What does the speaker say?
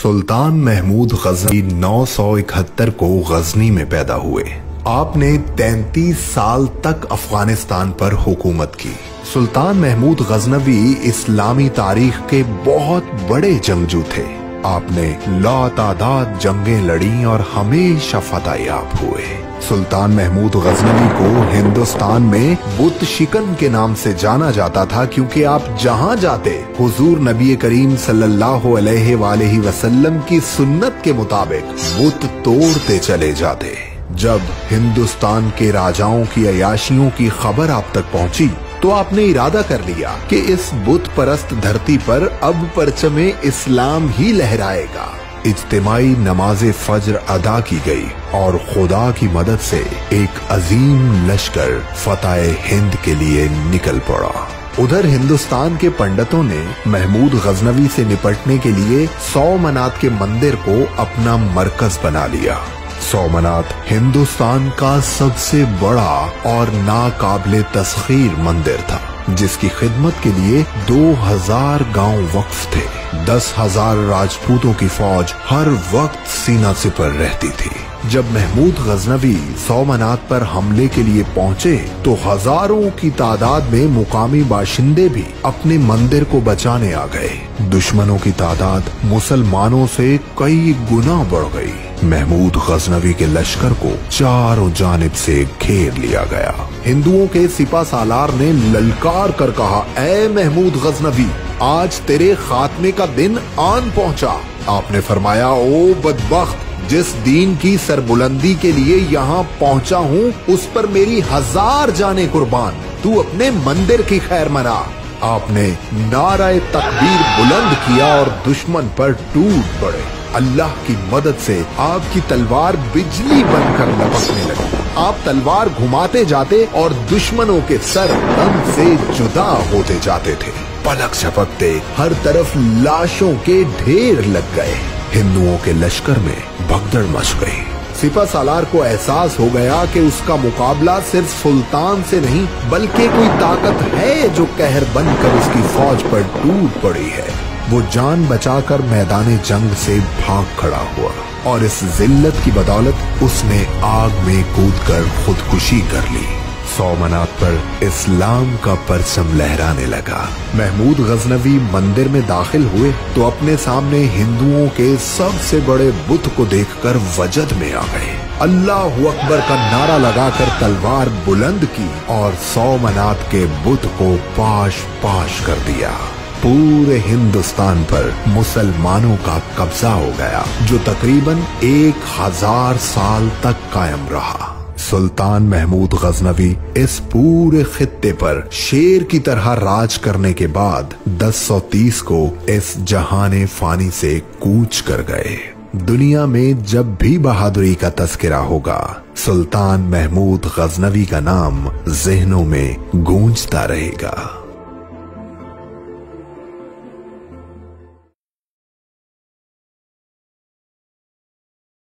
सुल्तान महमूद गजनवी 971 को गजनी में पैदा हुए। आपने 33 साल तक अफगानिस्तान पर हुकूमत की। सुल्तान महमूद गजनवी इस्लामी तारीख के बहुत बड़े जंगजू थे। आपने लातादाद जंगें लड़ी और हमेशा फतेहयाब हुए। सुल्तान महमूद गजनवी को हिंदुस्तान में बुत शिकन के नाम से जाना जाता था, क्योंकि आप जहां जाते हुजूर नबी करीम सल्लल्लाहु अलैहि वसल्लम की सुन्नत के मुताबिक बुत तोड़ते चले जाते। जब हिंदुस्तान के राजाओं की अयाशियों की खबर आप तक पहुंची तो आपने इरादा कर लिया कि इस बुत परस्त धरती पर अब परचमे इस्लाम ही लहराएगा। इज्तिमाई नमाज फज्र अदा की गई और खुदा की मदद से एक अजीम लश्कर फतेह हिंद के लिए निकल पड़ा। उधर हिंदुस्तान के पंडितों ने महमूद गजनवी से निपटने के लिए सोमनाथ के मंदिर को अपना मरकज बना लिया। सोमनाथ हिंदुस्तान का सबसे बड़ा और नाकाबिले तस्खीर मंदिर था, जिसकी खिदमत के लिए 2000 गांव वक्फ थे। 10,000 राजपूतों की फौज हर वक्त सीना सिपर रहती थी। जब महमूद गजनवी सोमनाथ पर हमले के लिए पहुंचे तो हजारों की तादाद में मुकामी बाशिंदे भी अपने मंदिर को बचाने आ गए। दुश्मनों की तादाद मुसलमानों से कई गुना बढ़ गई। महमूद गजनवी के लश्कर को चारों जानिब से घेर लिया गया। हिंदुओं के सिपा सालार ने ललकार कर कहा, ऐ महमूद गजनवी, आज तेरे खात्मे का दिन आन पहुंचा। आपने फरमाया, ओ बदबख्त, जिस दीन की सरबुलंदी के लिए यहाँ पहुँचा हूँ उस पर मेरी 1000 जाने कुर्बान। तू अपने मंदिर की खैर मना। आपने नाराए तकबीर बुलंद किया और दुश्मन पर टूट पड़े। अल्लाह की मदद से आपकी तलवार बिजली बनकर लपकने लगी। आप तलवार घुमाते जाते और दुश्मनों के सर तन से जुदा होते जाते थे। पलक झपकते हर तरफ लाशों के ढेर लग गए। हिंदुओं के लश्कर में भगदड़ मच गई। सिपा सालार को एहसास हो गया कि उसका मुकाबला सिर्फ सुल्तान से नहीं बल्कि कोई ताकत है जो कहर बनकर उसकी फौज पर टूट पड़ी है। वो जान बचाकर मैदान जंग से भाग खड़ा हुआ और इस जिल्लत की बदौलत उसने आग में कूदकर खुदकुशी कर ली। सोमनाथ पर इस्लाम का परचम लहराने लगा। महमूद गजनवी मंदिर में दाखिल हुए तो अपने सामने हिंदुओं के सबसे बड़े बुत को देखकर वजद में आ गए। अल्लाहु अकबर का नारा लगाकर तलवार बुलंद की और सोमनाथ के बुत को पाश पाश कर दिया। पूरे हिंदुस्तान पर मुसलमानों का कब्जा हो गया, जो तकरीबन 1000 साल तक कायम रहा। सुल्तान महमूद गजनवी इस पूरे खित्ते पर शेर की तरह राज करने के बाद 1030 को इस जहाने फानी से कूच कर गए। दुनिया में जब भी बहादुरी का तस्करा होगा, सुल्तान महमूद गजनवी का नाम ज़हनों में गूंजता रहेगा।